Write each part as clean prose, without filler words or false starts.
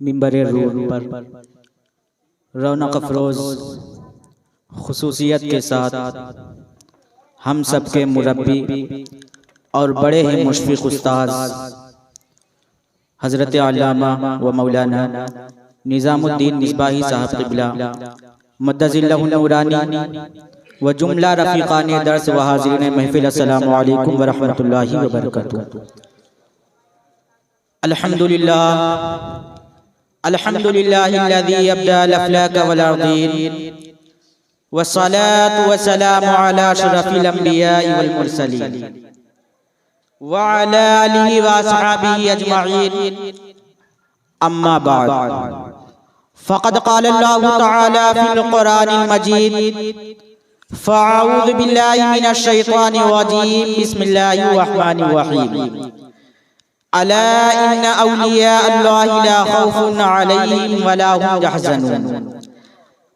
منبر روح پر رونق افروز خصوصیت کے ساتھ ہم سب کے مربی اور بڑے ہی مشفق استاذ حضرت علامہ و مولانا نظام الدین مصباحی صاحب قبلہ مدظ اللہ نورانی و جملہ رفیقان درس و حاضرین محفل، السلام علیکم ورحمۃ اللہ وبرکاتہ۔ الحمدللہ الذی ابدع الافلاک والارضین والصلاة والسلام علی اشرف الانبیاء والمرسلین وعلی آلہ واصحابہ اجمعین، اما بعد فقد قال اللہ تعالی فی القرآن المجید فاعوذ باللہ من الشیطان الرجیم، بسم اللہ الرحمن الرحیم، الا ان اولیاء اللہ لا خوف علیہم ولا هم يحزنون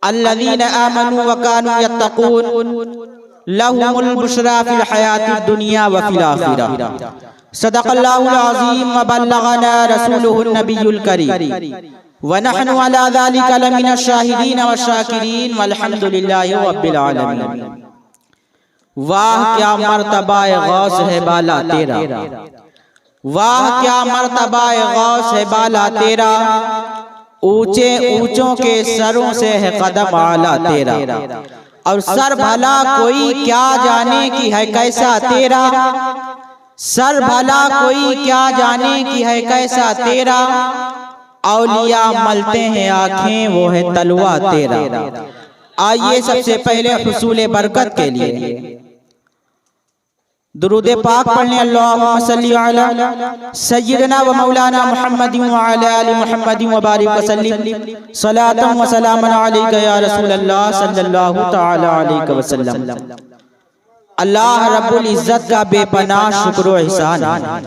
الذین آمنوا وكانوا يتقون لهم البشرى في الحیاة الدنیا وفي الآخرة۔ صدق اللہ العظیم وبلغنا رسولہ النبی الکریم ونحن على ذلك لمن الشاہدین والشاکرین والحمد للہ رب العالمین۔ واہ کیا مرتبہ غوث ہے بالا تیرا، واہ کیا مرتبہ غوث ہے بالا تیرا، اونچے اونچوں کے سروں سے ہے قدم اعلیٰ تیرا، اور سر بھلا کوئی کیا جانے کی ہے کیسا تیرا، سر بھلا کوئی کیا جانے کی ہے کیسا تیرا، اولیاء ملتے ہیں آنکھیں وہ ہے تلوہ تیرا۔ آئیے سب سے پہلے حصول برکت کے لیے درود پاک پڑھنے، اللہم صلی علی سیدنا و مولانا محمد وعلی آل محمد وبارک وسلم، صلاۃ و سلام علیک یا رسول اللہ صلی اللہ تعالی علیہ وسلم۔ اللہ رب العزت کا بے پناہ شکر و احسان ہے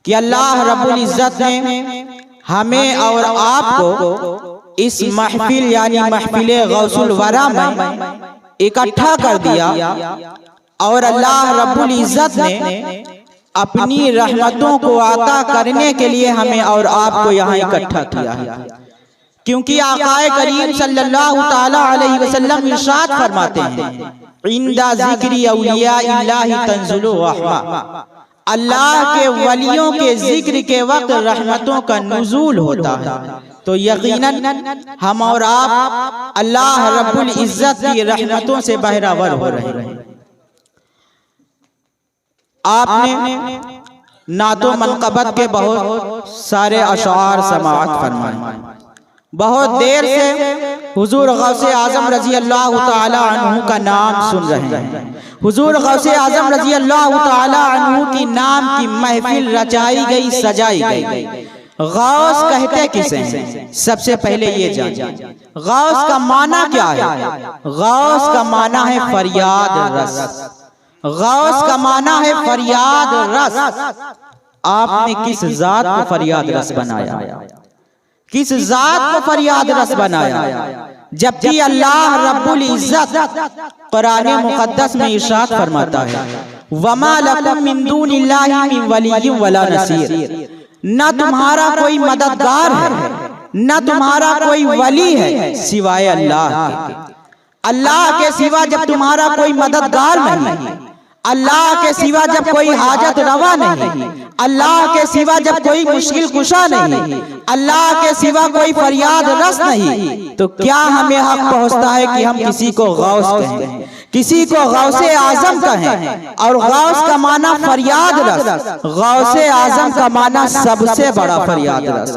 کہ اللہ رب العزت نے ہمیں اور آپ کو اس محفل یعنی محفل غوث الورا میں اکٹھا کر دیا، اور اللہ رب العزت نے اپنی رحمتوں کو عطا کرنے کے لیے ہمیں اور آپ کو یہاں اکٹھا کیا ہے، کیونکہ آقا کریم صلی اللہ تعالی علیہ وسلم ارشاد فرماتے ہیں عند ذکر اولیاء اللہ تنزل الرحمہ، اللہ کے ولیوں کے ذکر کے وقت رحمتوں کا نزول ہوتا ہے۔ تو یقیناً ہم اور آپ اللہ رب العزت کی رحمتوں سے بہرہ ور ہو رہے ہیں۔ آپ نے نعت و منقبت کے بہت سارے اشعار سماعت فرمائے، بہت دیر سے حضور غوث اعظم رضی اللہ تعالی عنہ کا نام سن رہے ہیں۔ حضور غوث اعظم رضی اللہ تعالی عنہ کی نام کی محفل رچائی گئی، سجائی گئی۔ غوث کہتے کسے ہیں؟ سب سے پہلے یہ جانیں غوث کا معنی کیا ہے۔ غوث کا معنی ہے فریاد رس، غوث کا معنی ہے فریاد رس۔ آپ نے کس ذات کو فریاد رس بنایا؟ کس ذات کو فریاد رس بنایا؟ جبکہ اللہ رب العزت قرآن مقدس میں ارشاد فرماتا ہے وَمَا لَكُم مِّن دُونِ اللَّهِ مِن وَلِيٍّ وَلَا نَصِيرٍ، نہ تمہارا کوئی مددگار ہے نہ تمہارا کوئی ولی ہے سوائے اللہ کے۔ اللہ کے سوا جب تمہارا کوئی مددگار نہیں، اللہ کے سوا جب کوئی حاجت روا نہیں، اللہ کے سوا جب کوئی مشکل کشا نہیں، اللہ کے سوا کوئی فریاد رس نہیں، تو کیا ہمیں حق پہنچتا ہے کہ ہم کسی کو غوث کہیں، کسی کو غوث اعظم کہیں؟ اور غوث کا معنی فریاد رس، غوث اعظم کا معنی سب سے بڑا فریاد رس۔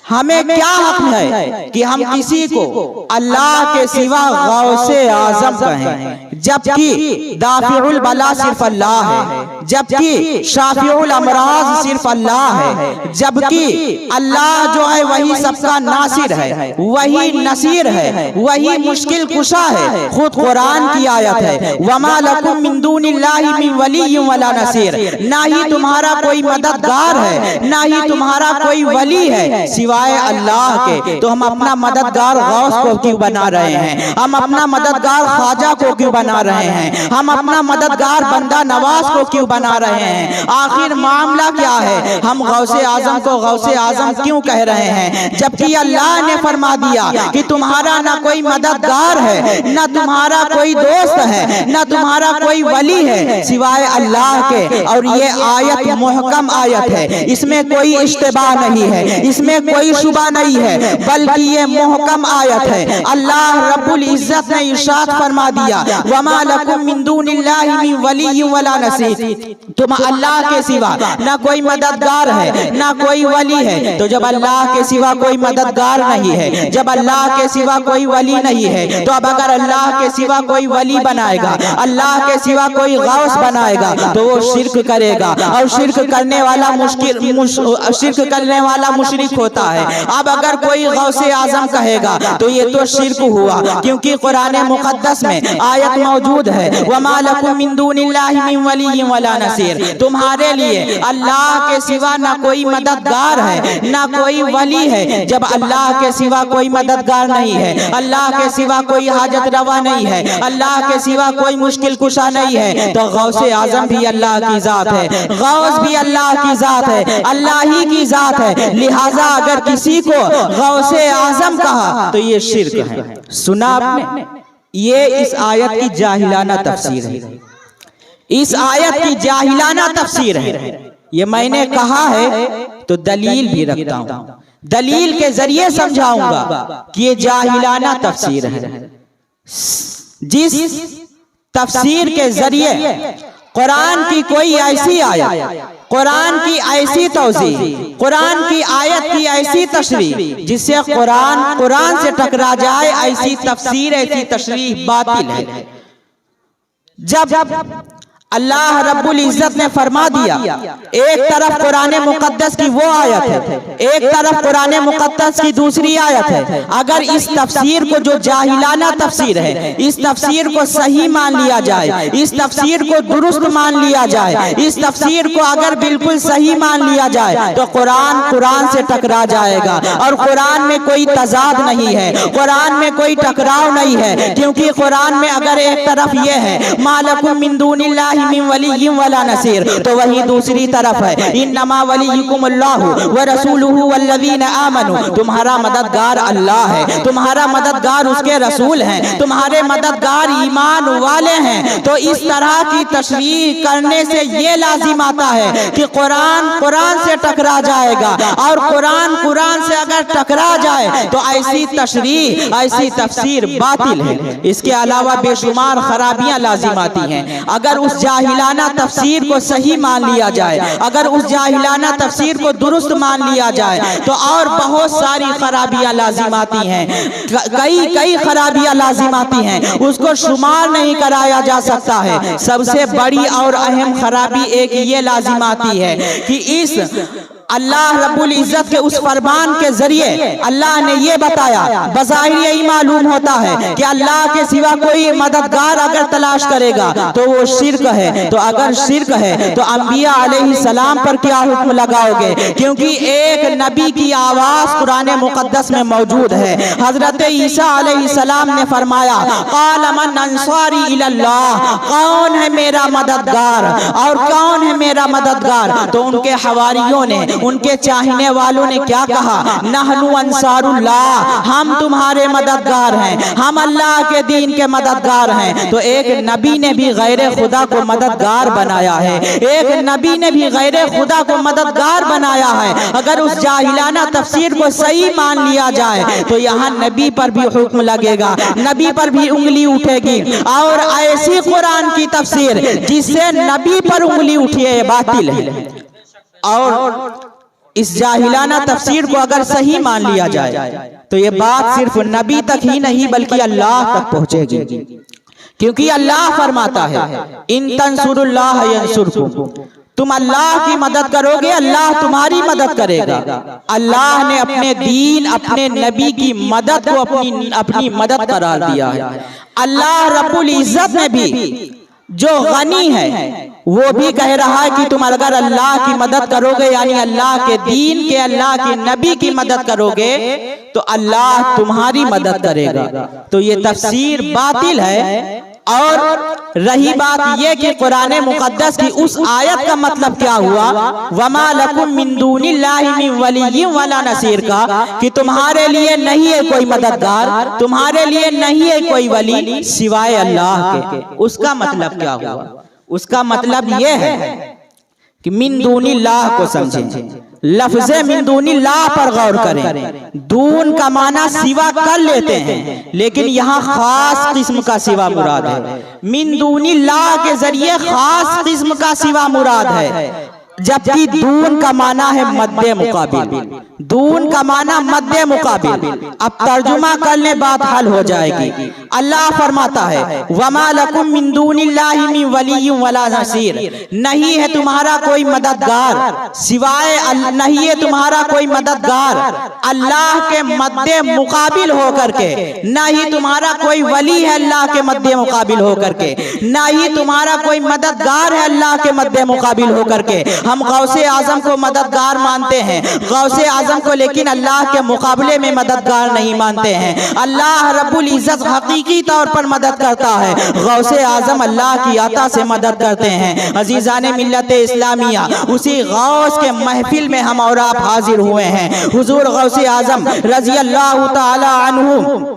ہمیں کیا حق ہے کہ ہم کسی کو اللہ کے سوا غوث اعظم کہیں، جبکہ دافع البلا صرف اللہ ہے، جبکہ شافع الامراض صرف اللہ ہے، جبکہ اللہ جو ہے وہی سب کا ناصر ہے، وہی نصیر ہے، وہی مشکل کشا ہے۔ خود قرآن کی آیت ہے وَمَا لَكُم مِّن دُونِ اللَّهِ مِن وَلِيٍّ وَلَا نَصِيرٍ، نہ ہی تمہارا کوئی مددگار ہے نہ ہی تمہارا کوئی ولی ہے سوائے سوائے اللہ کے، تو ہم اپنا مددگار غوث کو کیوں بنا رہے ہیں؟ ہم اپنا مددگار خواجہ کو کیوں بنا رہے ہیں؟ ہم اپنا مددگار بندہ نواز کو کیوں بنا رہے ہیں؟ آخر معاملہ کیا ہے؟ ہم غوث اعظم کو غوث اعظم کیوں کہہ رہے ہیں، جبکہ اللہ نے فرما دیا کہ تمہارا نہ کوئی مددگار ہے، نہ تمہارا کوئی دوست ہے، نہ تمہارا کوئی ولی ہے سوائے اللہ کے۔ اور یہ آیت محکم آیت ہے، اس میں کوئی اشتباہ نہیں ہے، اس میں کوئی شبہ نہیں ہے، بلکہ یہ محکم آیت ہے۔ اللہ رب العزت نے ارشاد فرما دیا وَمَا لَكُم مِّن دُونِ اللَّهِ مِن وَلِيٍّ وَلَا نَصِيرٍ، تم اللہ کے سوا نہ کوئی مددگار ہے نہ کوئی ولی ہے۔ تو جب اللہ کے سوا کوئی مددگار نہیں ہے، جب اللہ کے سوا کوئی ولی نہیں ہے، تو اب اگر اللہ کے سوا کوئی ولی بنائے گا، اللہ کے سوا کوئی غوث بنائے گا، تو وہ شرک کرے گا، اور شرک کرنے والا مشرک ہوتا ہے۔ اب اگر کوئی غوث اعظم کہے گا تو یہ تو شرک ہوا، کیونکہ قرآن مقدس میں آیت موجود ہے وَمَا لَكُم مِّن دُونِ اللَّهِ مِن وَلِيٍّ وَلَا نَصِيرٍ، تمہارے لیے اللہ کے سوا نہ کوئی مددگار ہے نہ کوئی ولی ہے۔ جب اللہ کے سوا کوئی مددگار نہیں ہے، اللہ کے سوا کوئی حاجت روا نہیں ہے، اللہ کے سوا کوئی مشکل کشا نہیں ہے، تو غوث اعظم بھی اللہ کی ذات ہے، غوث بھی اللہ کی ذات ہے، اللہ ہی کی ذات ہے۔ لہٰذا اگر کسی کو غوث اعظم کہا تو یہ شرک ہے۔ سنا آپ نے؟ یہ اس آیت کی جاہلانہ تفسیر ہے، اس آیت کی جاہلانہ تفسیر ہے۔ یہ میں نے کہا ہے تو دلیل بھی رکھتا ہوں، دلیل کے ذریعے سمجھاؤں گا کہ یہ جاہلانہ تفسیر ہے۔ جس تفسیر کے ذریعے قرآن کی کوئی ایسی آیت، قرآن کی ایسی توضیح، قرآن کی آیت کی ایسی تشریح جس سے قرآن سے ٹکرا جائے، ایسی تفسیر ایسی تشریح باطل ہے۔ جب اللہ رب العزت نے فرما دیا ایک طرف قرآن مقدس کی وہ آیت ہے، ایک طرف قرآن مقدس کی دوسری آیت ہے، اگر اس تفسیر کو جو جاہلانہ تفسیر ہے، اس تفسیر کو صحیح مان لیا جائے، اس تفسیر کو درست مان لیا جائے، اس تفسیر کو اگر بالکل صحیح مان لیا جائے تو قرآن سے ٹکرا جائے گا، اور قرآن میں کوئی تضاد نہیں ہے، قرآن میں کوئی ٹکراؤ نہیں ہے، کیونکہ قرآن میں اگر ایک طرف یہ ہے مَا لَكُم مِّن دُونِ اللَّهِ مِن وَلِيٍّ وَلَا نَصِيرٍ، تو وہی دوسری طرف ہے اِنَّمَا وَلِيُّكُمُ اللَّهُ وَرَسُولُهُ وَالَّذِينَ آمَنُوا، تمہارا مددگار اللہ ہے، تمہارا مددگار اس کے رسول ہیں، تمہارے مددگار ایمان والے ہیں۔ تو اس طرح کی تشریح کرنے سے یہ لازم آتا ہے کہ قرآن سے ٹکرا جائے گا، اور قرآن سے اگر ٹکرا جائے تو ایسی تشریح ایسی تفسیر باطل ہے۔ اس کے علاوہ بے شمار خرابیاں لازم آتی ہیں۔ اگر اس جاہلانہ تفسیر کو صحیح مان لیا جائے، اگر اس جاہلانہ تفسیر کو درست مان لیا جائے تو اور بہت ساری خرابیاں لازم آتی ہیں، کئی خرابیاں لازم آتی ہیں، اس کو شمار نہیں کرایا جا سکتا ہے۔ سب سے بڑی اور اہم خرابی ایک یہ لازم آتی ہے کہ اس اللہ رب العزت کے اس فرمان کے ذریعے اللہ نے یہ بتایا، بظاہر یہی معلوم ہوتا ہے کہ اللہ کے سوا کوئی مددگار اگر تلاش کرے گا تو وہ شرک ہے۔ تو اگر شرک ہے تو انبیاء علیہ السلام پر کیا حکم لگاؤ گے؟ کیونکہ ایک نبی کی آواز قرآن مقدس میں موجود ہے۔ حضرت عیسیٰ علیہ السلام نے فرمایا قال من انصاری الی اللہ، کون ہے میرا مددگار اور کون ہے میرا مددگار؟ تو ان کے حواریوں نے، ان کے چاہنے والوں نے کیا کہا؟ نحن انصار اللہ، ہم تمہارے مددگار ہیں، ہم اللہ کے دین کے مددگار ہیں۔ تو ایک نبی نے بھی غیر خدا کو مددگار بنایا ہے، ایک نبی نے بھی غیر خدا کو مددگار بنایا ہے۔ اگر اس جاہلانہ تفسیر کو صحیح مان لیا جائے تو یہاں نبی پر بھی حکم لگے گا، نبی پر بھی انگلی اٹھے گی، اور ایسی قرآن کی تفسیر جس سے نبی پر انگلی اٹھی ہے یہ باطل ہے۔ اور اس جاہلانہ تفسیر کو اگر صحیح مان لیا جائے تو یہ بات صرف نبی تک ہی نہیں بلکہ اللہ تک پہنچے گی، کیونکہ اللہ فرماتا ہے ان تنصروا اللہ ینصرکم، تم اللہ کی مدد کرو گے اللہ تمہاری مدد کرے گا۔ اللہ نے اپنے دین اپنے نبی کی مدد کو اپنی مدد قرار دیا ہے۔ اللہ رب العزت نے بھی جو غنی ہے وہ بھی کہہ رہا ہے کہ تم اگر اللہ کی مدد کرو گے یعنی اللہ کے دین کے، اللہ کے نبی کی مدد کرو گے تو اللہ تمہاری مدد کرے گا۔ تو یہ تفسیر باطل ہے۔ اور رہی بات یہ کہ قرآن مقدس کی اس آیت کا مطلب کیا ہوا، وَمَا لَكُم مِّن دُونِ اللَّهِ مِن وَلِيٍّ وَلَا نَصِيرٍ کا، کہ تمہارے لیے نہیں ہے کوئی مددگار، تمہارے لیے نہیں ہے کوئی ولی سوائے اللہ کے۔ اس کا مطلب کیا ہوا؟ اس کا مطلب یہ ہے کہ من دون اللہ کو سمجھیں، لفظ من دون اللہ پر غور کریں۔ دون کا معنی سوا کر لیتے ہیں، لیکن یہاں خاص قسم کا سوا مراد ہے۔ من دون اللہ کے ذریعے خاص قسم کا سوا مراد ہے، جبکہ دون کا معنی ہے مد مقابل۔ دون کا معنی مد مقابل۔ اب ترجمہ کرنے بات حل ہو جائے گی۔ اللہ فرماتا ہے وَمَا لَكُم مِّن دُونِ اللَّهِ مِن وَلِيٍّ وَلَا نَصِيرٍ، نہیں ہے تمہارا کوئی مددگار سوائے، نہیں ہے تمہارا کوئی مددگار اللہ کے مد مقابل ہو کر کے، نہ ہی تمہارا کوئی ولی ہے اللہ کے مد مقابل ہو کر کے، نہ ہی تمہارا کوئی مددگار ہے اللہ کے مد مقابل ہو کر کے۔ ہم غوث اعظم کو مددگار مانتے ہیں، غوث اعظم کو، لیکن اللہ کے مقابلے میں مددگار نہیں مانتے ہیں۔ اللہ رب العزت حقیقی طور پر مدد کرتا ہے، غوث اعظم اللہ کی عطا سے مدد کرتے ہیں۔ عزیزان ملت اسلامیہ، اسی غوث کے محفل میں ہم اور آپ حاضر ہوئے ہیں۔ حضور غوث اعظم رضی اللہ تعالی عنہ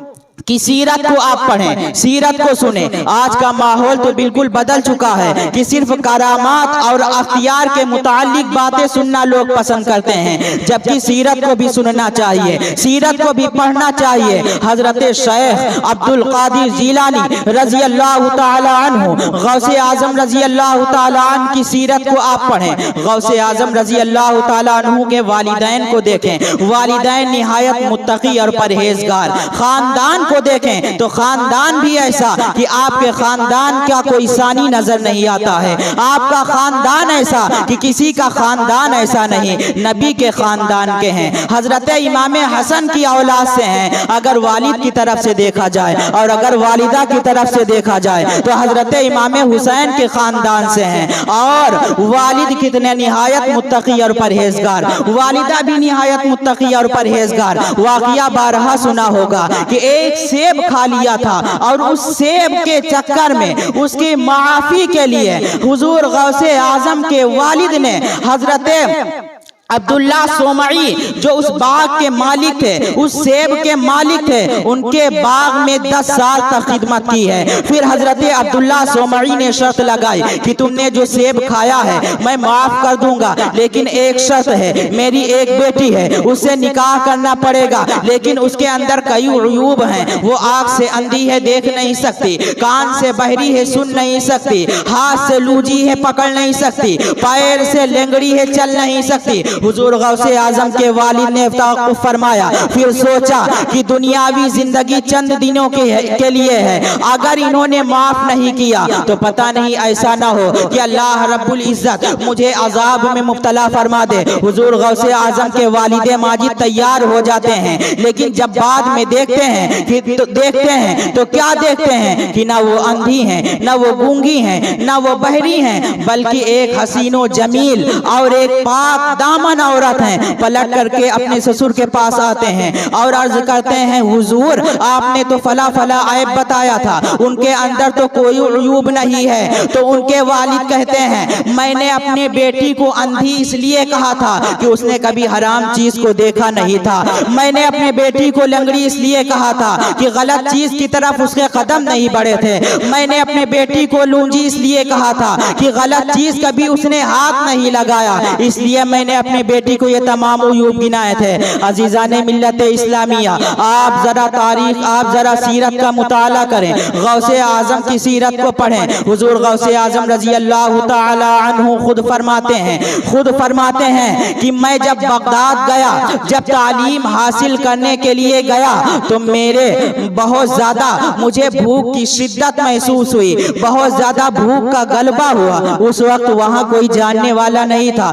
کی سیرت کو آپ پڑھیں، سیرت کو سنیں۔ آج کا ماحول تو بالکل بدل چکا ہے کہ صرف کرامات اور اختیار کے متعلق باتیں سننا لوگ پسند کرتے ہیں، جبکہ سیرت کو بھی سننا چاہیے، سیرت کو بھی پڑھنا چاہیے۔ حضرت شیخ عبد القادر جیلانی رضی اللہ تعالی عنہ، غوث اعظم رضی اللہ تعالی عنہ کی سیرت کو آپ پڑھیں۔ غوث اعظم رضی اللہ تعالی عنہ کے والدین کو دیکھیں، والدین نہایت متقی اور پرہیزگار۔ خاندان کو دیکھیں تو خاندان بھی ایسا کہ آپ کے خاندان کا کوئی ثانی نظر نہیں آتا ہے، آپ کا خاندان ایسا کہ کسی کا خاندان ایسا نہیں، نبی کے خاندان کے ہیں۔ حضرت امام حسن کی اولاد سے ہیں اگر والد کی طرف سے دیکھا جائے، اور اگر والدہ کی طرف سے دیکھا جائے تو حضرت امام حسین کے خاندان سے ہیں۔ اور والد کتنے نہایت متقی اور پرہیزگار، والدہ بھی نہایت متقی اور پرہیزگار۔ واقعہ بارہا سنا ہوگا کہ ایک سیب کھا لیا تھا، اور اس سیب کے چکر میں اس کی معافی کے لیے حضور غوث اعظم کے والد نے حضرت عبداللہ سومعی جو اس باغ کے مالک تھے، اس سیب کے مالک تھے، ان کے باغ میں 10 سال تک خدمت کی ہے۔ پھر حضرت عبداللہ سومعی نے شرط لگائی کہ تم نے جو سیب کھایا ہے میں معاف کر دوں گا، لیکن ایک شرط ہے، میری ایک بیٹی ہے، اس سے نکاح کرنا پڑے گا، لیکن اس کے اندر کئی عیوب ہیں۔ وہ آنکھ سے اندھی ہے، دیکھ نہیں سکتی، کان سے بہری ہے، سن نہیں سکتی، ہاتھ سے لوجی ہے، پکڑ نہیں سکتی، پیر سے لنگڑی ہے، چل نہیں سکتی۔ حضور غوث اعظم کے والد نے توقف فرمایا، پھر سوچا کہ دنیاوی زندگی چند دنوں کے لیے ہے، اگر انہوں نے معاف نہیں کیا تو پتہ نہیں ایسا نہ ہو کہ اللہ رب العزت مجھے عذاب میں مبتلا فرما دے۔ حضور غوث اعظم کے والد ماجد تیار ہو جاتے ہیں، لیکن جب بعد میں دیکھتے ہیں تو کیا دیکھتے ہیں کہ نہ وہ اندھی ہیں، نہ وہ گونگی ہیں، نہ وہ بہری ہیں، بلکہ ایک حسین و جمیل اور ایک پاک دامن عورت ہیں۔ پلٹ کر کے اپنے سسر کے پاس آتے ہیں اور عرض کرتے ہیں حضور آپ نے تو فلا فلا عیب بتایا تھا، ان کے اندر تو کوئی عیوب نہیں ہے۔ تو ان کے والد کہتے ہیں میں نے اپنے بیٹی کو اندھی اس لیے کہا تھا کہ اس نے کبھی حرام چیز کو دیکھا نہیں تھا، میں نے اپنے بیٹی کو لنگڑی اس لیے کہا تھا کہ غلط چیز کی طرف اس کے قدم نہیں بڑھے تھے، میں نے اپنے بیٹی کو لونجی اس لیے کہا تھا کہ غلط چیز کبھی اس نے ہاتھ نہیں لگایا، اس لیے میں نے اپنے بیٹی کو یہ تمام عیوب گنائے تھے۔ عزیزان ملت اسلامیہ، آپ ذرا تاریخ، آپ ذرا سیرت کا مطالعہ کریں، غوث اعظم کی سیرت کو پڑھیں۔ حضور غوث اعظم رضی اللہ تعالی عنہ خود فرماتے ہیں کہ میں جب بغداد گیا، جب تعلیم حاصل کرنے کے لیے گیا تو میرے بہت زیادہ مجھے بھوک کی شدت محسوس ہوئی، بہت زیادہ بھوک کا غلبہ ہوا۔ اس وقت وہاں کوئی جاننے والا نہیں تھا۔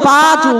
5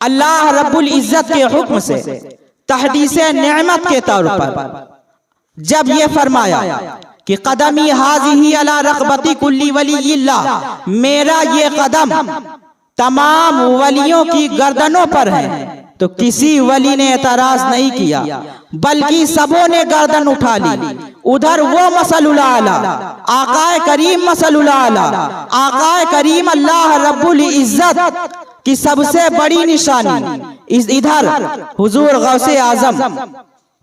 اللہ رب العزت کے حکم سے تحدیث نعمت کے طور پر جب یہ فرمایا کہ قدمی حاضی علی رغبتی کلی ولی اللہ، میرا یہ قدم تمام ولیوں کی گردنوں پر ہے، تو کسی ولی نے اعتراض نہیں کیا بلکہ سبوں نے گردن اٹھا لی۔ ادھر وہ مثل الاعلی آقا کریم مثل الاعلی آقا کریم اللہ رب العزت کی سب سے بڑی نشانی، ادھر حضور غوث اعظم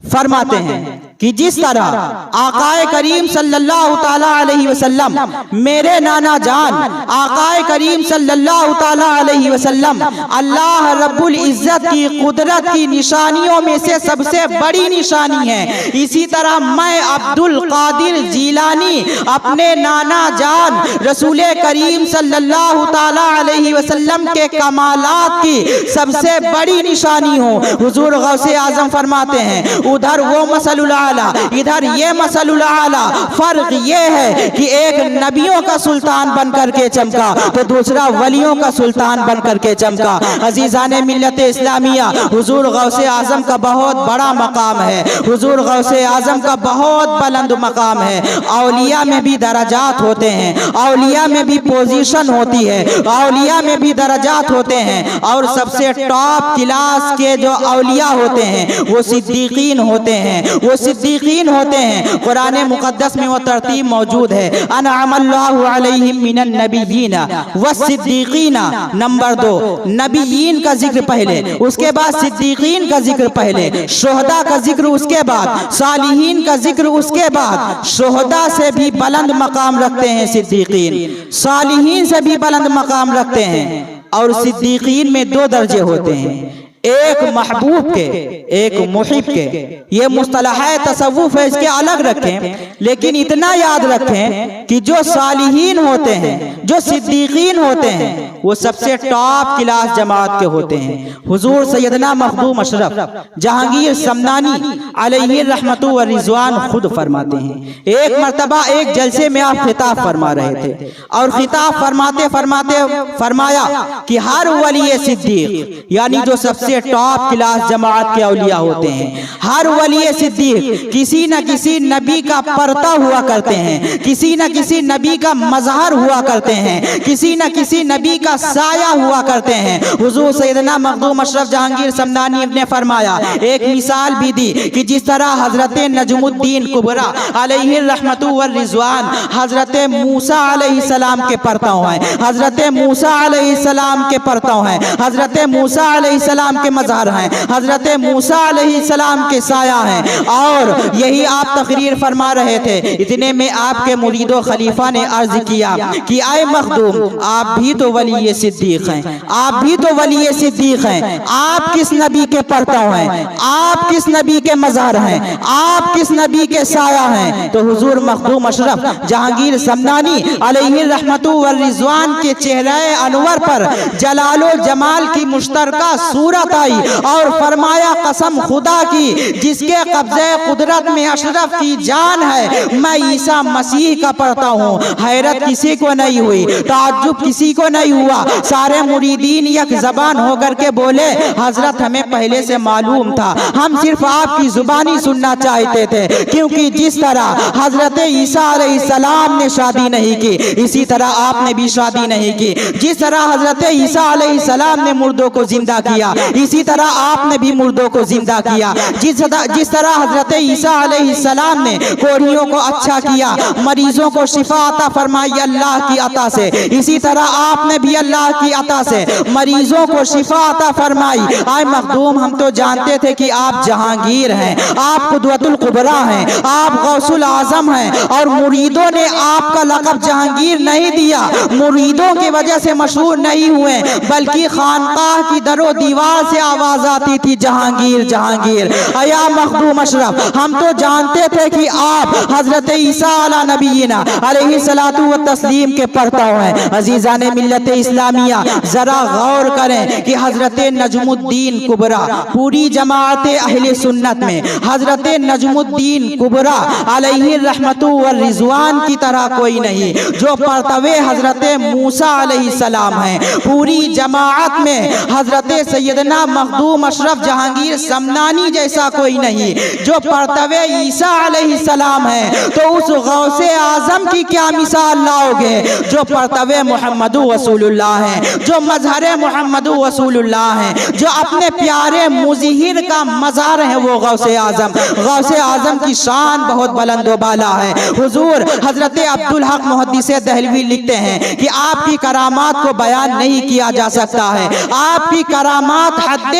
فرماتے ہیں کہ جس طرح آقا کریم صلی اللہ تعالی علیہ وسلم میرے نانا جان آقا کریم صلی اللہ تعالی علیہ وسلم اللہ رب العزت کی قدرت کی نشانیوں میں سے سب سے بڑی نشانی ہے، اسی طرح میں عبد القادر جیلانی اپنے نانا جان رسول کریم صلی اللہ تعالی علیہ وسلم کے کمالات کی سب سے بڑی نشانی ہوں۔ حضور غوث اعظم فرماتے ہیں ادھر وہ مثل الاعلی ادھر یہ مثل الاعلی، فرق یہ ہے کہ ایک نبیوں کا سلطان بن کر کے چمکا تو دوسرا ولیوں کا سلطان بن کر کے چمکا۔ عزیزان ملت اسلامیہ، حضور غوث اعظم کا بہت بڑا مقام ہے، حضور غوث اعظم کا بہت بلند مقام ہے۔ اولیاء میں بھی درجات ہوتے ہیں، اولیاء میں بھی پوزیشن ہوتی ہے، اولیاء میں بھی درجات ہوتے ہیں، اور سب سے ٹاپ کلاس کے جو اولیاء ہوتے ہیں وہ صدیقین ہوتے ہیں، وہ صدیقین ہوتے ہیں۔ قرآن مقدس میں وہ ترتیب موجود ہے، انعم اللہ علیہم من النبیین والصدیقین، نمبر 2 نبیین کا ذکر پہلے، اس کے بعد صدیقین کا ذکر پہلے، شہداء کا ذکر اس کے بعد، صالحین کا ذکر اس کے بعد۔ شہداء سے بھی بلند مقام رکھتے ہیں صدیقین، صالحین سے بھی بلند مقام رکھتے ہیں، اور صدیقین میں 2 درجے ہوتے ہیں، ایک محبوب کے ایک محب کے۔ یہ مصطلح تصوف ہے، اس کے الگ رکھیں، لیکن اتنا یاد رکھیں کہ جو صالحین ہوتے ہیں، جو صدیقین ہوتے ہیں، وہ سب سے ٹاپ کلاس جماعت کے ہوتے ہیں۔ حضور سیدنا مخدوم اشرف جہانگیر سمنانی علیہ الرحمت والرضوان خود فرماتے ہیں، ایک مرتبہ ایک جلسے میں آپ خطاب فرما رہے تھے، اور خطاب فرماتے فرماتے فرمایا کہ ہر ولی صدیق، یعنی جو سب سے ٹاپ کلاس جماعت کے اولیاء ہوتے ہیں، ہر ولی صدیق کسی نہ کسی نبی کا پرتا ہوا کرتے ہیں، کسی نہ کسی نبی کا مظہر ہوا کرتے ہیں، کسی نہ کسی نبی کا سایہ ہوا کرتے ہیں۔ حضور سیدنا مخدوم اشرف جہانگیر سمنانی نے فرمایا، ایک مثال بھی دی کہ جس طرح حضرت نجم الدین کبریٰ علیہ الرحمت والرضوان حضرت موسیٰ علیہ السلام کے پرتاؤ ہیں، حضرت موسیٰ علیہ السلام کے پرتاؤ ہیں، حضرت موسیٰ علیہ السلام کے مظہر ہیں، حضرت موسیٰ علیہ السلام کے سایہ ہیں۔ اور یہی آپ تقریر فرما رہے تھے، اتنے میں آپ کے مرید و خلیفہ نے عرض کیا کہ اے مخدوم، آپ بھی تو ولی صدیق ہیں، آپ بھی تو ولی صدیق ہیں، آپ کس نبی کے پرتاؤ ہیں، آپ کس نبی کے مظہر ہیں، آپ کس نبی کے سایہ ہیں؟ تو حضور مخدوم اشرف جہانگیر سمنانی علیہ الرحمت والرضوان کے چہرہ انور پر جلال و جمال کی مشترکہ صورت آئی، اور فرمایا قسم خدا کی جس کے قبضہ قدرت میں اشرف کی جان ہے، میں عیسیٰ مسیح کا پڑھتا ہوں۔ حیرت کسی کو نہیں ہوئی، تعجب کسی کو نہیں ہوا، سارے مریدین یک زبان ہو کر کے بولے حضرت ہمیں پہلے سے معلوم تھا، ہم صرف آپ کی زبانی سننا چاہتے تھے، کیونکہ جس طرح حضرت عیسیٰ علیہ السلام نے شادی نہیں کی اسی طرح آپ نے بھی شادی نہیں کی، جس طرح حضرت عیسیٰ علیہ السلام نے مردوں کو زندہ کیا اسی طرح آپ نے بھی مردوں کو زندہ کیا، جس طرح حضرت عیسیٰ علیہ السلام نے کوڑھیوں کو اچھا کیا، مریضوں کو شفا عطا فرمائی اللہ کی عطا سے، اسی طرح آپ نے بھی اللہ کی عطا سے مریضوں کو شفا عطا فرمائی۔ اے مخدوم، ہم تو جانتے تھے کہ آپ جہانگیر ہیں، آپ قدوۃ الکبریٰ ہیں، آپ غوث العظم ہیں، اور مریدوں نے آپ کا لقب جہانگیر نہیں دیا، مریدوں کی وجہ سے مشہور نہیں ہوئے، بلکہ خانقاہ کی در و دیوار سے آواز آتی تھی جہانگیر جہانگیر ایا مخدوم اشرف، ہم تو جانتے تھے کہ آپ حضرت عیسیٰ علی نبینا علیہ الصلوۃ والتسلیم کے پڑھتا ہیں۔ عزیزان ملت اسلامیہ ذرا غور کریں کہ حضرت نجم الدین کبریٰ پوری جماعت اہل سنت میں حضرت نجم الدین کبریٰ علیہ الرحمت والرضوان کی طرح کوئی نہیں، جو پرتوے حضرت موسیٰ علیہ السلام ہیں۔ پوری جماعت میں حضرت سیدنا مخدوم اشرف جہانگیر سمنانی جیسا کوئی نہیں، جو پرتوے عیسیٰ علیہ السلام ہے، تو اس غوث اعظم کی کیا مثال لاؤ گے جو پرتوے محمد رسول اللہ ہیں، جو مظہر محمد رسول اللہ ہیں، جو اپنے پیارے مظہر کا مزار ہے وہ غوث اعظم۔ غوث اعظم کی شان بہت بلند و بالا ہے۔ حضور حضرت عبدالحق محدث دہلوی لکھتے ہیں کہ آپ کی کرامات کو بیان نہیں کیا جا سکتا ہے، آپ کی کرامات حد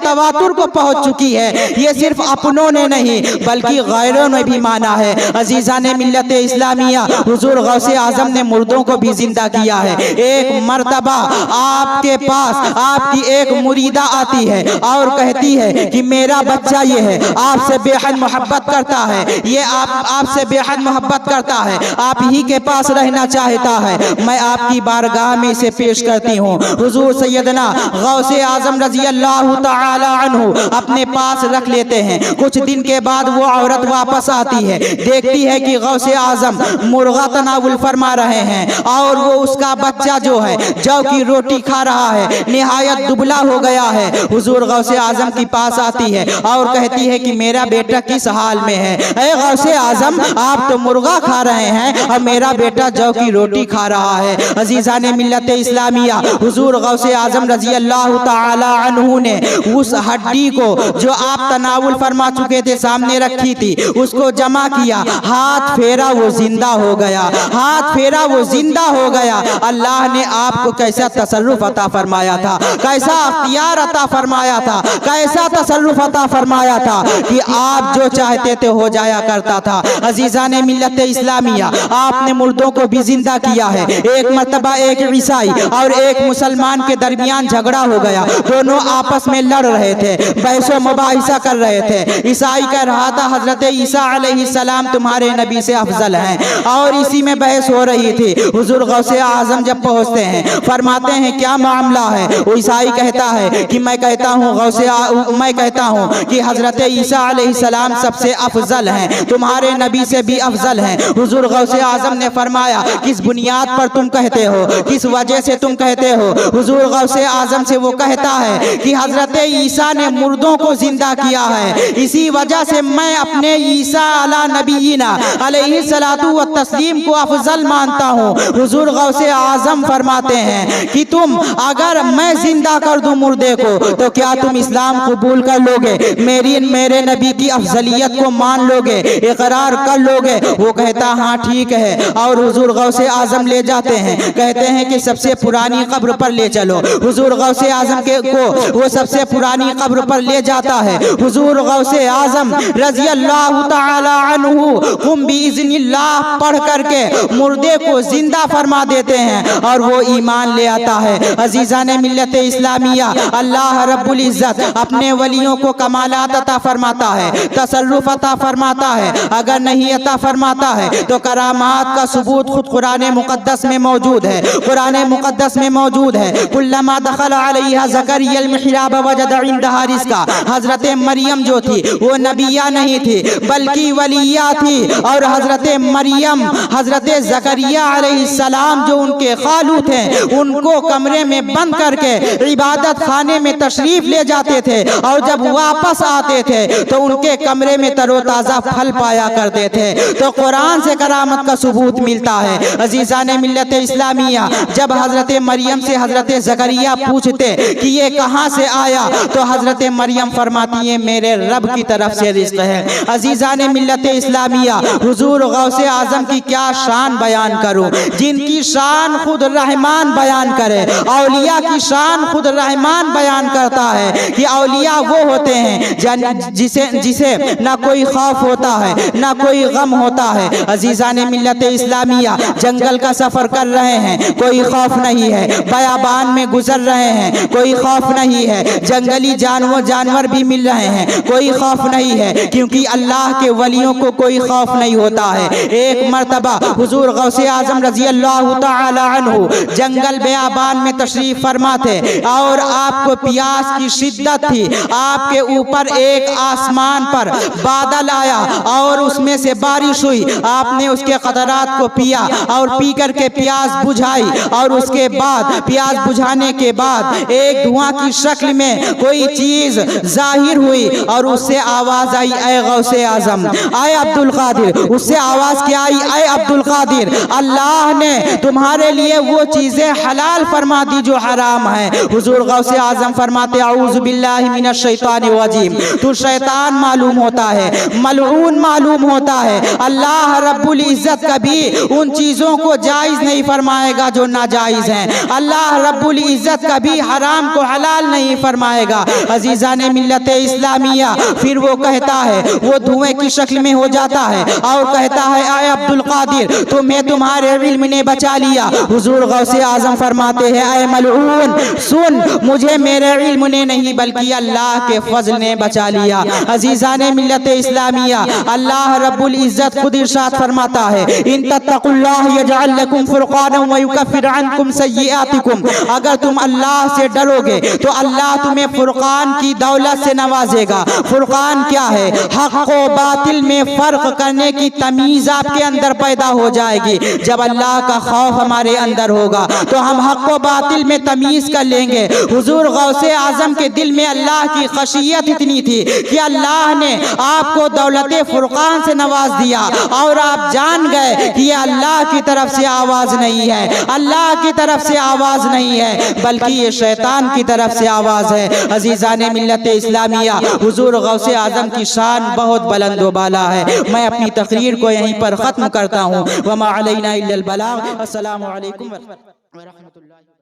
تواتر کو پہنچ چکی ہے۔ یہ صرف اپنوں نے نہیں بلکہ غیروں نے بھی مانا ہے۔ عزیزان ملت اسلامیہ حضور غوث اعظم نے مردوں کو بھی زندہ کیا ہے۔ ایک مرتبہ آپ کے پاس آپ کی ایک مریدہ آتی ہے اور کہتی ہے کہ میرا بچہ یہ ہے، آپ سے بے حد محبت کرتا ہے، یہ آپ سے بے حد محبت کرتا ہے، آپ ہی کے پاس رہنا چاہتا ہے، میں آپ کی بارگاہ میں اسے پیش کرتی ہوں۔ حضور سیدنا غوث اعظم رضی اللہ تعالی عنہ اپنے پاس رکھ لیتے ہیں۔ کچھ دن کے بعد وہ عورت واپس آتی ہے، دیکھتی ہے کہ غوث اعظم مرغا تناول فرما رہے ہیں اور وہ اس کا بچہ جو ہے جو کی روٹی کھا رہا ہے، نہایت دبلا ہو گیا ہے۔ حضور غوث اعظم کے پاس آتی ہے اور کہتی ہے کہ میرا بیٹا کس حال میں ہے؟ اے غوث اعظم، آپ تو مرغا کھا رہے ہیں اور میرا بیٹا جو کی روٹی کھا رہا ہے۔ عزیزان ملت اسلامیہ حضور غوث اعظم رضی اللہ تعالی عنہ نے اس ہڈی کو جو آپ تناول فرما چکے تھے سامنے رکھی تھی، اس کو جمع کیا، ہاتھ پھیرا، وہ زندہ ہو گیا، ہاتھ پھیرا وہ زندہ ہو گیا۔ اللہ نے آپ کو کیسا تصرف عطا فرمایا تھا، کیسا اختیار عطا فرمایا تھا، کیسا تصرف عطا فرمایا تھا کہ آپ جو چاہتے تھے ہو جایا کرتا تھا۔ عزیزان ملت اسلامیہ آپ نے مردوں کو بھی زندہ کیا ہے۔ ایک مرتبہ ایک عیسائی اور ایک مسلمان کے درمیان جھگڑا ہو گیا، دونوں آپس میں لڑ رہے تھے، بحث و مباحثہ کر رہے تھے۔ عیسائی کہہ رہا تھا حضرت عیسیٰ علیہ السلام تمہارے نبی سے افضل ہیں، اور اسی میں بحث ہو رہی تھی۔ حضور غوث اعظم جب پہنچتے ہیں فرماتے ہیں کیا معاملہ ہے؟ وہ عیسائی کہتا ہے کہ میں کہتا ہوں کہ حضرت عیسیٰ علیہ السلام سب سے افضل ہیں، تمہارے نبی سے بھی افضل ہیں۔ حضور غوث اعظم نے فرمایا کس بنیاد پر تم کہتے ہو، کس وجہ سے تم کہتے ہو؟ حضور غوث اعظم سے وہ کہتا ہے کہ حضرت عیسیٰ نے مردوں کو زندہ کیا ہے، اسی وجہ سے میں اپنے عیسیٰ علی نبینا علیہ الصلوۃ والتسلیم کو افضل مانتا ہوں۔ حضور غوث اعظم فرماتے ہیں کہ تم اگر میں زندہ کر دوں مردے کو تو کیا تم اسلام قبول کر لو گے، میرے نبی کی افضلیت کو مان لو گے، اقرار کر لو گے؟ وہ کہتا ہاں ٹھیک ہے، اور حضور غوث اعظم لے جاتے ہیں، کہتے ہیں کہ سب سے پرانی قبر پر لے چلو۔ حضور غوث اعظم کو وہ سب سے پرانی قبر پر لے جاتا ہے۔ حضور غوث اعظم رضی اللہ تعالی عنہ قم باذن اللہ پڑھ کر کے مردے کو زندہ فرما دیتے ہیں اور وہ ایمان لے آتا ہے۔ عزیزان ملت اسلامیہ اللہ رب العزت اپنے ولیوں کو کمالات عطا فرماتا ہے، تصرف عطا فرماتا ہے، اگر نہیں عطا فرماتا ہے تو کرامات کا ثبوت خود قرآن مقدس میں موجود ہے۔ قرآن مقدس میں موجود ہے کلما دخل علیہا زکریا المحراب وجد عندہا رزقا۔ حضرت مریم جو تھی وہ نبیہ نہیں تھی بلکہ ولیہ تھی، اور حضرت مریم حضرت زکریا علیہ السلام جو ان کے خالو تھے ان کو کمرے میں بند کر کے عبادت خانے میں تشریف لے جاتے تھے، اور جب واپس آتے تھے تو ان کے کمرے میں تر و تازہ پھل پایا کرتے تھے۔ تو قرآن سے کرامت کا ثبوت ملتا ہے۔ عزیزان ملت اسلامیہ جب حضرت مریم سے حضرت زکریا پوچھتے کہ یہ کہاں سے آیا تو حضرت مریم فرماتی ہیں میرے رب کی طرف سے رزق ہے۔ عزیزان ملت اسلامیہ حضور غوث اعظم کی کیا شان بیان کروں، جن کی شان خود رحمان بیان کرے۔ اولیاء کی شان خود رحمان بیان کرتا ہے کہ اولیاء وہ ہوتے ہیں جسے نہ کوئی خوف ہوتا ہے نہ کوئی غم ہوتا ہے۔ عزیزان ملت اسلامیہ جنگل کا سفر کر رہے ہیں، کوئی خوف نہیں ہے، بیابان میں گزر گزر رہے ہیں کوئی خوف نہیں ہے، جنگلی جانور بھی مل رہے ہیں کوئی خوف نہیں ہے، کیونکہ اللہ کے ولیوں کو کوئی خوف نہیں ہوتا ہے۔ ایک مرتبہ حضور غوث اعظم رضی اللہ تعالی عنہ جنگل بیابان میں تشریف فرما تھے اور آپ کو پیاس کی شدت تھی، آپ کے اوپر ایک آسمان پر بادل آیا اور اس میں سے بارش ہوئی، آپ نے اس کے قطرات کو پیا اور پی کر کے پیاس بجھائی، اور اس کے بعد پیاس بجھانے کے بعد ایک دھواں کی شکل میں کوئی چیز ظاہر ہوئی اور اس سے آواز آئی، اے غوث اعظم، اے عبد القادر۔ اس سے آواز کیا آئی؟ اے عبد القادر، اللہ نے تمہارے لیے وہ چیزیں حلال فرما دی جو حرام ہیں۔ حضور غوث اعظم فرماتے اعوذ باللہ من الشیطان الرجیم، تو شیطان معلوم ہوتا ہے، ملعون معلوم ہوتا ہے۔ اللہ رب العزت کبھی ان چیزوں کو جائز نہیں فرمائے گا جو ناجائز ہیں، اللہ رب العزت کبھی حرام کو حلال نہیں فرمائے گا۔ عزیزان ملت اسلامیہ، پھر وہ کہتا ہے، وہ دھوئیں کی شکل میں ہو جاتا ہے اور کہتا ہے، اے عبد القادر، تمہیں تمہارے علم نے بچا لیا۔ حضور غوث اعظم فرماتے ہیں، اے ملعون سن، مجھے میرے علم نے نہیں بلکہ اللہ کے فضل نے بچا لیا۔ عزیزان ملت اسلامیہ، اللہ رب العزت خود ارشاد فرماتا ہے، ان تتقوا اللہ یجعل لکم فرقانا ویکفر عنکم سیئاتکم، اگر تم اللہ سے ڈرو گے تو اللہ تمہیں فرقان کی دولت سے نوازے گا۔ فرقان کیا ہے؟ حق و باطل میں فرق کرنے کی تمیز آپ کے اندر پیدا ہو جائے گی۔ جب اللہ کا خوف ہمارے اندر ہوگا تو ہم حق و باطل میں تمیز کر لیں گے۔ حضور غوث اعظم کے دل میں اللہ کی خشیت اتنی تھی کہ اللہ نے آپ کو دولت فرقان سے نواز دیا اور آپ جان گئے کہ یہ اللہ کی طرف سے آواز نہیں ہے، اللہ کی طرف سے آواز نہیں ہے بلکہ یہ شیطان کی طرف سے آواز ہے۔ عزیزان ملت اسلامیہ، حضور غوث اعظم کی شان بہت بلند و بالا ہے۔ میں اپنی تقریر کو یہیں پر ختم کرتا ہوں۔ وما علینا الا البلاغ۔ السلام علیکم ورحمۃ اللہ۔